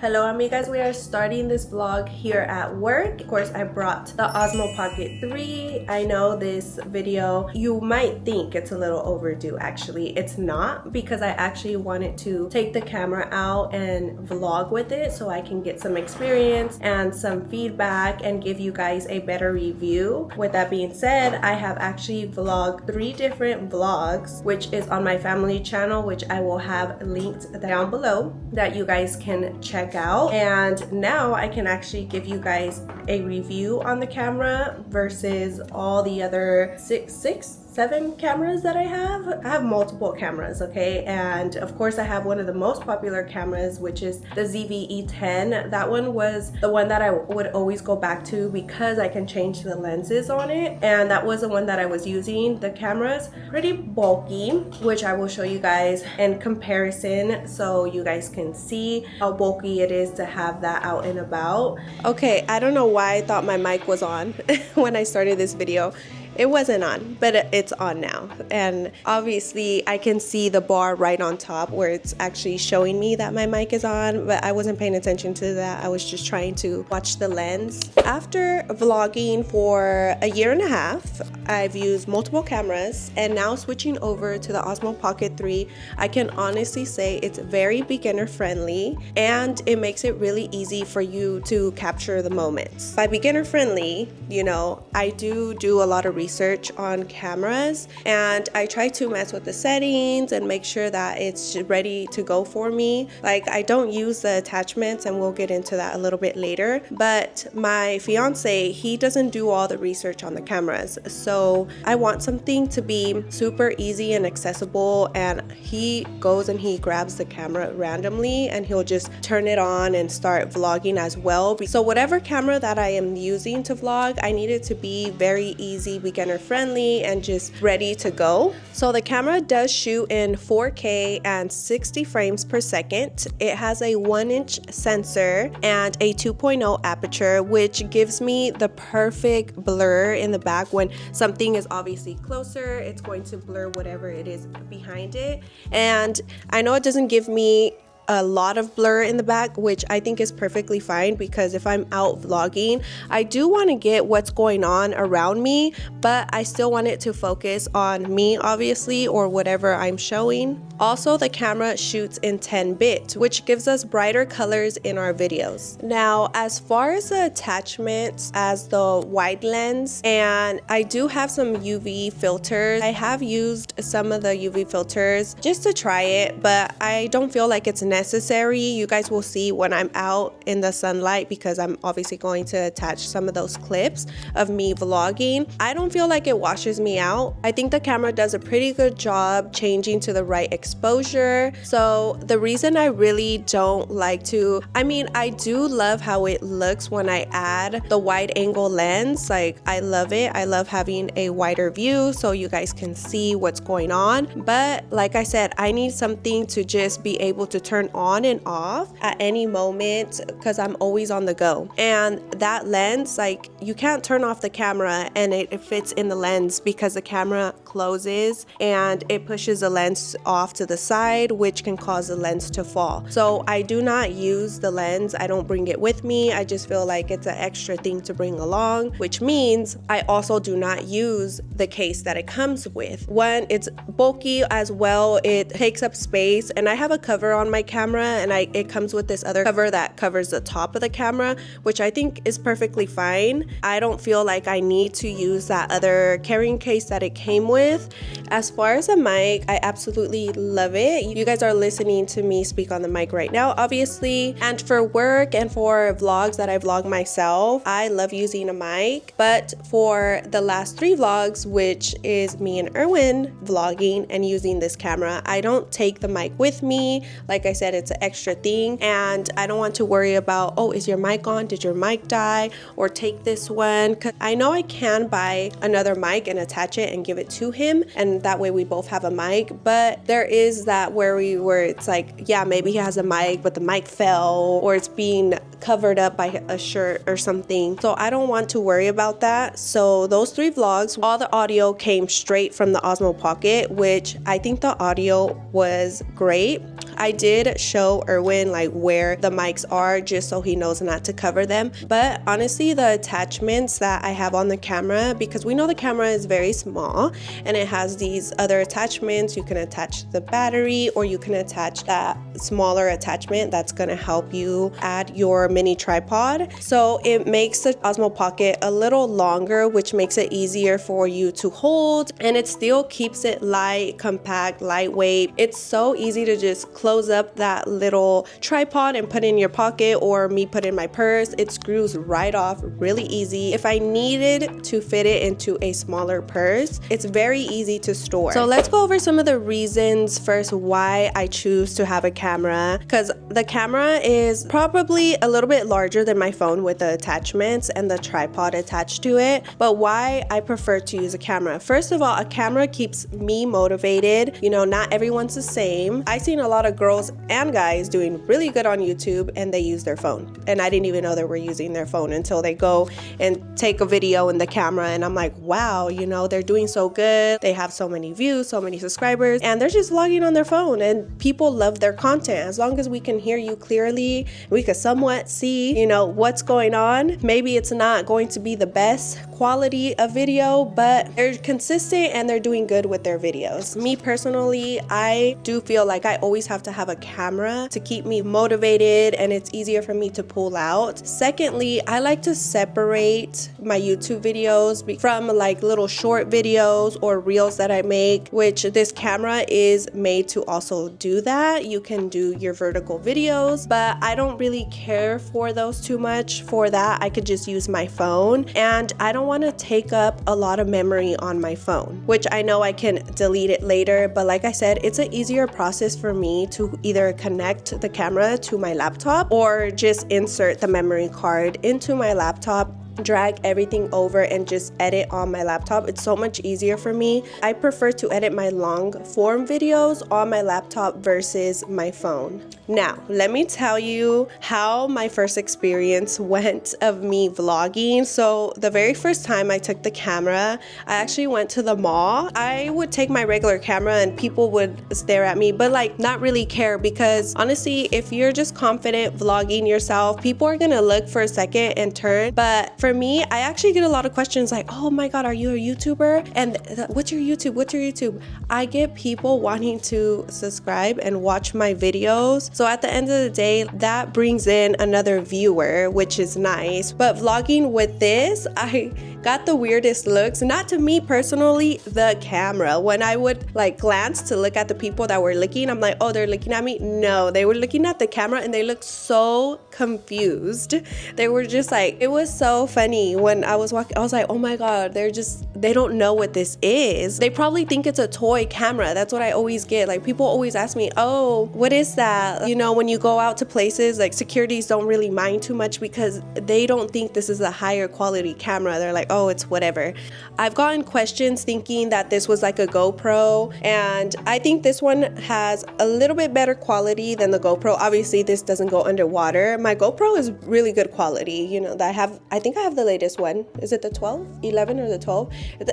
Hello amigas, we are starting this vlog here at work. Of course, I brought the Osmo Pocket 3. I know this video, you might think it's a little overdue. Actually, it's not, because I actually wanted to take the camera out and vlog with it so I can get some experience and some feedback and give you guys a better review. With that being said, I have actually vlogged 3 different vlogs, which is on my family channel, which I will have linked down below that you guys can check out. And now I can actually give you guys a review on the camera versus all the other 7 cameras that I have. I have multiple cameras, okay? And of course I have one of the most popular cameras, which is the ZV-E10. That one was the one that I would always go back to because I can change the lenses on it, and that was the one that I was using. The camera's pretty bulky, which I will show you guys in comparison so you guys can see how bulky it is to have that out and about. Okay, I don't know why I thought my mic was on when I started this video. It wasn't on, but it's on now. And obviously I can see the bar right on top where it's actually showing me that my mic is on, but I wasn't paying attention to that. I was just trying to watch the lens. After vlogging for a year and a half, I've used multiple cameras, and now switching over to the Osmo Pocket 3, I can honestly say it's very beginner friendly and it makes it really easy for you to capture the moments. By beginner friendly, you know, I do a lot of research on cameras, and I try to mess with the settings and make sure that it's ready to go for me. Like, I don't use the attachments, and we'll get into that a little bit later, but my fiance, he doesn't do all the research on the cameras, so I want something to be super easy and accessible, and he goes and he grabs the camera randomly and he'll just turn it on and start vlogging as well. So whatever camera that I am using to vlog, I need it to be very easy, beginner friendly, and just ready to go. So the camera does shoot in 4K and 60 frames per second. It has a 1-inch sensor and a 2.0 aperture, which gives me the perfect blur in the back. When something is obviously closer, it's going to blur whatever it is behind it. And I know it doesn't give me a lot of blur in the back, which I think is perfectly fine, because if I'm out vlogging, I do want to get what's going on around me, but I still want it to focus on me, obviously, or whatever I'm showing. Also, the camera shoots in 10-bit, which gives us brighter colors in our videos. Now, as far as the attachments, as the wide lens, and I do have some UV filters. I have used some of the UV filters just to try it, but I don't feel like it's necessary. You guys will see when I'm out in the sunlight, because I'm obviously going to attach some of those clips of me vlogging. I don't feel like it washes me out. I think the camera does a pretty good job changing to the right exposure. So the reason I really don't like to, I do love how it looks when I add the wide angle lens. Like, I love it. I love having a wider view so you guys can see what's going on. But like I said, I need something to just be able to turn on and off at any moment, because I'm always on the go. And that lens, like, you can't turn off the camera and it fits in the lens, because the camera closes and it pushes the lens off to the side, which can cause the lens to fall. So I do not use the lens. I don't bring it with me. I just feel like it's an extra thing to bring along, which means I also do not use the case that it comes with. One, it's bulky as well. It takes up space, and I have a cover on my camera, and it comes with this other cover that covers the top of the camera, which I think is perfectly fine. I don't feel like I need to use that other carrying case that it came with. As far as the mic, I absolutely love it. You guys are listening to me speak on the mic right now, obviously, and for work and for vlogs that I vlog myself, I love using a mic. But for the last 3 vlogs, which is me and Erwin vlogging and using this camera, I don't take the mic with me. Like I said, it's an extra thing, and I don't want to worry about, oh, is your mic on? Did your mic die? Or take this one, because I know I can buy another mic and attach it and give it to him, and that way we both have a mic. But there is that where it's like, yeah, maybe he has a mic, but the mic fell, or it's being covered up by a shirt or something. So I don't want to worry about that. So those 3 vlogs, all the audio came straight from the Osmo Pocket, which I think the audio was great. I did show Erwin like where the mics are just so he knows not to cover them. But honestly, the attachments that I have on the camera, because we know the camera is very small and it has these other attachments. You can attach the battery, or you can attach that smaller attachment that's going to help you add your mini tripod. So it makes the Osmo Pocket a little longer, which makes it easier for you to hold, and it still keeps it light, compact, lightweight. It's so easy to just close up that little tripod and put in your pocket, or me put in my purse. It screws right off really easy. If I needed to fit it into a smaller purse, it's very easy to store. So let's go over some of the reasons first why I choose to have a camera, because the camera is probably a little bit larger than my phone with the attachments and the tripod attached to it. But why I prefer to use a camera? First of all, a camera keeps me motivated. You know, not everyone's the same. I've seen a lot of girls and guys doing really good on YouTube and they use their phone. And I didn't even know they were using their phone until they go and take a video in the camera. And I'm like, wow, you know, they're doing so good. They have so many views, so many subscribers, and they're just vlogging on their phone, and people love their content. As long as we can hear you clearly, we can somewhat see, you know, what's going on. Maybe it's not going to be the best quality of video, but they're consistent and they're doing good with their videos. Me personally, I do feel like I always have to have a camera to keep me motivated, and it's easier for me to pull out. Secondly, I like to separate my YouTube videos from like little short videos or reels that I make, which this camera is made to also do that. You can do your vertical videos, but I don't really care for those too much. For that, I could just use my phone, and I don't want to take up a lot of memory on my phone, which I know I can delete it later. But like I said, it's an easier process for me to either connect the camera to my laptop or just insert the memory card into my laptop, drag everything over, and just edit on my laptop. It's so much easier for me. I prefer to edit my long form videos on my laptop versus my phone. Now, let me tell you how my first experience went of me vlogging. So the very first time I took the camera, I actually went to the mall. I would take my regular camera and people would stare at me, but like not really care, because honestly, if you're just confident vlogging yourself, people are gonna look for a second and turn. But for me, I actually get a lot of questions like, oh my God, are you a YouTuber? And what's your YouTube? What's your YouTube? I get people wanting to subscribe and watch my videos. So at the end of the day, that brings in another viewer, which is nice. But vlogging with this, I got the weirdest looks, not to me personally, the camera. When I would like glance to look at the people that were looking, I'm like, oh, they're looking at me. No, they were looking at the camera and they looked so confused. They were just like, it was so funny when I was walking. I was like, oh my God, they don't know what this is. They probably think it's a toy camera. That's what I always get. Like people always ask me, oh, what is that? You know, when you go out to places, like securities don't really mind too much because they don't think this is a higher quality camera. They're like, oh, it's whatever. I've gotten questions thinking that this was like a GoPro, and I think this one has a little bit better quality than the GoPro. Obviously, this doesn't go underwater. My GoPro is really good quality. You know, I think I have the latest one. Is it the 12, 11 or the 12?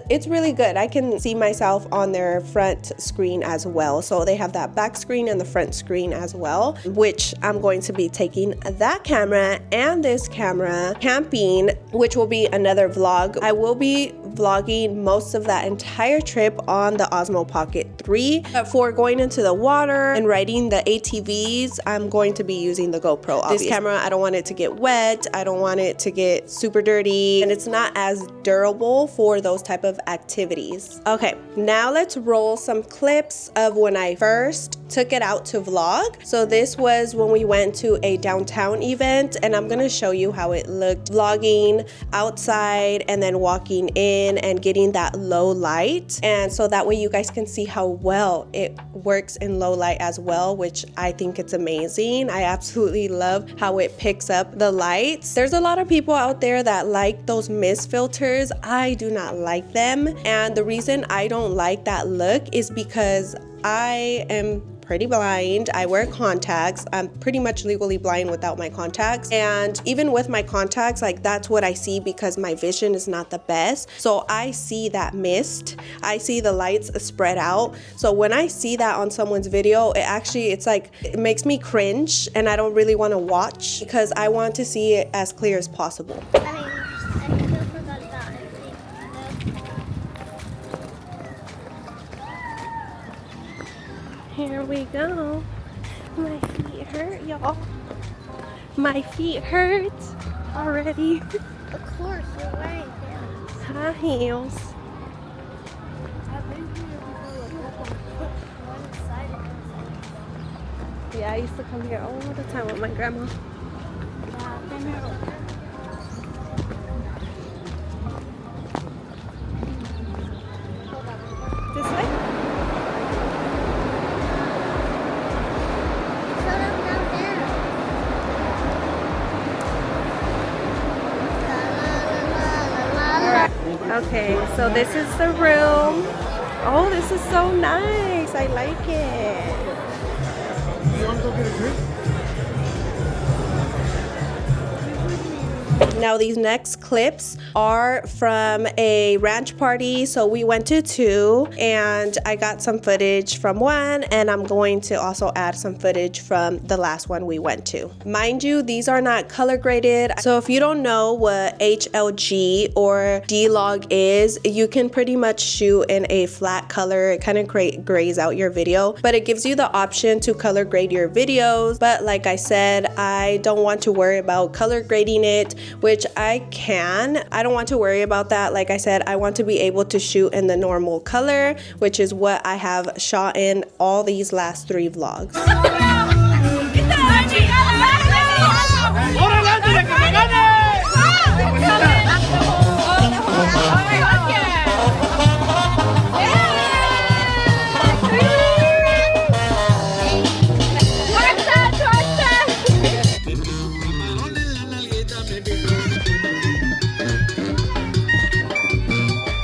It's really good. I can see myself on their front screen as well. So they have that back screen and the front screen as well, which I'm going to be taking that camera and this camera camping, which will be another vlog. I will be vlogging most of that entire trip on the Osmo Pocket 3. But for going into the water and riding the ATVs, I'm going to be using the GoPro. Obviously. This camera, I don't want it to get wet. I don't want it to get super dirty, and it's not as durable for those type of activities. Okay, now let's roll some clips of when I first took it out to vlog. So this was when we went to a downtown event, and I'm gonna show you how it looked vlogging outside and then walking in and getting that low light, and so that way you guys can see how well it works in low light as well, which I think it's amazing. I absolutely love how it picks up the lights. There's a lot of people out there that like those mist filters. I do not like them, and the reason I don't like that look is because I am pretty blind. I wear contacts. I'm pretty much legally blind without my contacts. And even with my contacts, like that's what I see because my vision is not the best. So I see that mist. I see the lights spread out. So when I see that on someone's video, it's like, it makes me cringe and I don't really want to watch because I want to see it as clear as possible. Here we go. My feet hurt, y'all. My feet hurt already. Of course, you're wearing heels. High heels. I've been here before, one side of it. Yeah, I used to come here all the time with my grandma. Yeah, I've been here. This way? Okay, so this is the room. Oh, this is so nice. I like it. You want to go get a drink? Now these next clips are from a ranch party. So we went to 2 and I got some footage from one and I'm going to also add some footage from the last one we went to. Mind you, these are not color graded. So if you don't know what HLG or D-Log is, you can pretty much shoot in a flat color. It kind of grays out your video, but it gives you the option to color grade your videos. But like I said, I don't want to worry about color grading it, which I can. I don't want to worry about that. Like I said, I want to be able to shoot in the normal color, which is what I have shot in all these last 3 vlogs.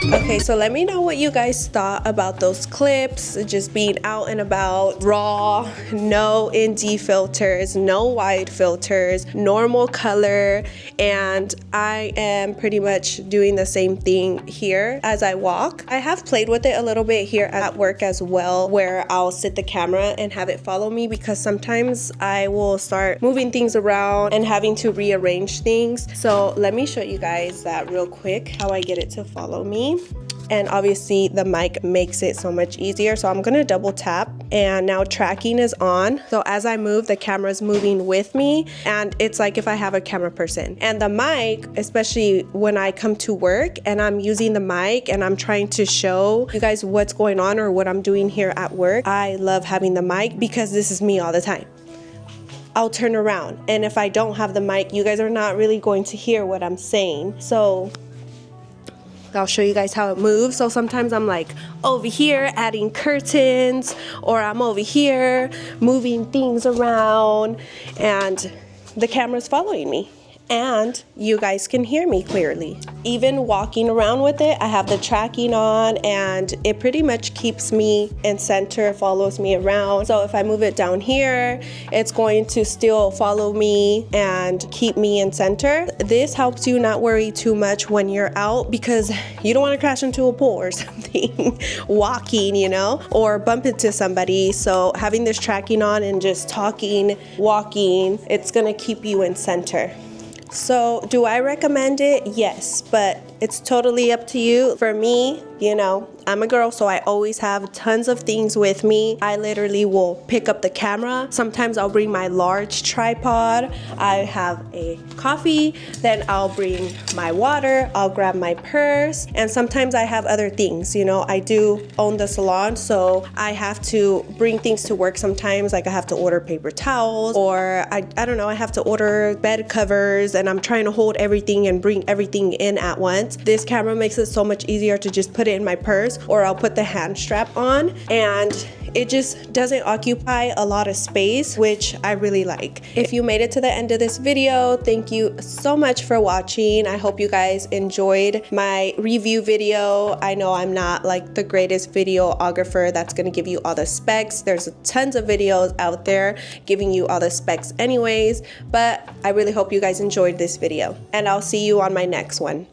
Okay, so let me know what you guys thought about those clips, just being out and about, raw, no ND filters, no wide filters, normal color, and I am pretty much doing the same thing here as I walk. I have played with it a little bit here at work as well, where I'll sit the camera and have it follow me because sometimes I will start moving things around and having to rearrange things. So let me show you guys that real quick, how I get it to follow me. And obviously the mic makes it so much easier. So I'm gonna double tap and now tracking is on. So as I move, the camera's moving with me and it's like if I have a camera person. And the mic, especially when I come to work and I'm using the mic and I'm trying to show you guys what's going on or what I'm doing here at work, I love having the mic because this is me all the time. I'll turn around and if I don't have the mic, you guys are not really going to hear what I'm saying. So I'll show you guys how it moves. So sometimes I'm like over here adding curtains, or I'm over here moving things around and the camera's following me. And you guys can hear me clearly. Even walking around with it, I have the tracking on and it pretty much keeps me in center, follows me around. So if I move it down here, it's going to still follow me and keep me in center. This helps you not worry too much when you're out because you don't want to crash into a pole or something walking, you know, or bump into somebody. So having this tracking on and just talking, walking, it's gonna keep you in center. So do I recommend it? Yes, but it's totally up to you. For me, you know, I'm a girl, so I always have tons of things with me. I literally will pick up the camera. Sometimes I'll bring my large tripod. I have a coffee, then I'll bring my water, I'll grab my purse, and sometimes I have other things. You know, I do own the salon, so I have to bring things to work sometimes. Like I have to order paper towels, or I don't know, I have to order bed covers, and I'm trying to hold everything and bring everything in at once. This camera makes it so much easier to just put put it in my purse, or I'll put the hand strap on, and it just doesn't occupy a lot of space, which I really like. If you made it to the end of this video, thank you so much for watching. I hope you guys enjoyed my review video. I know I'm not like the greatest videographer that's gonna give you all the specs. There's tons of videos out there giving you all the specs anyways, but I really hope you guys enjoyed this video, and I'll see you on my next one.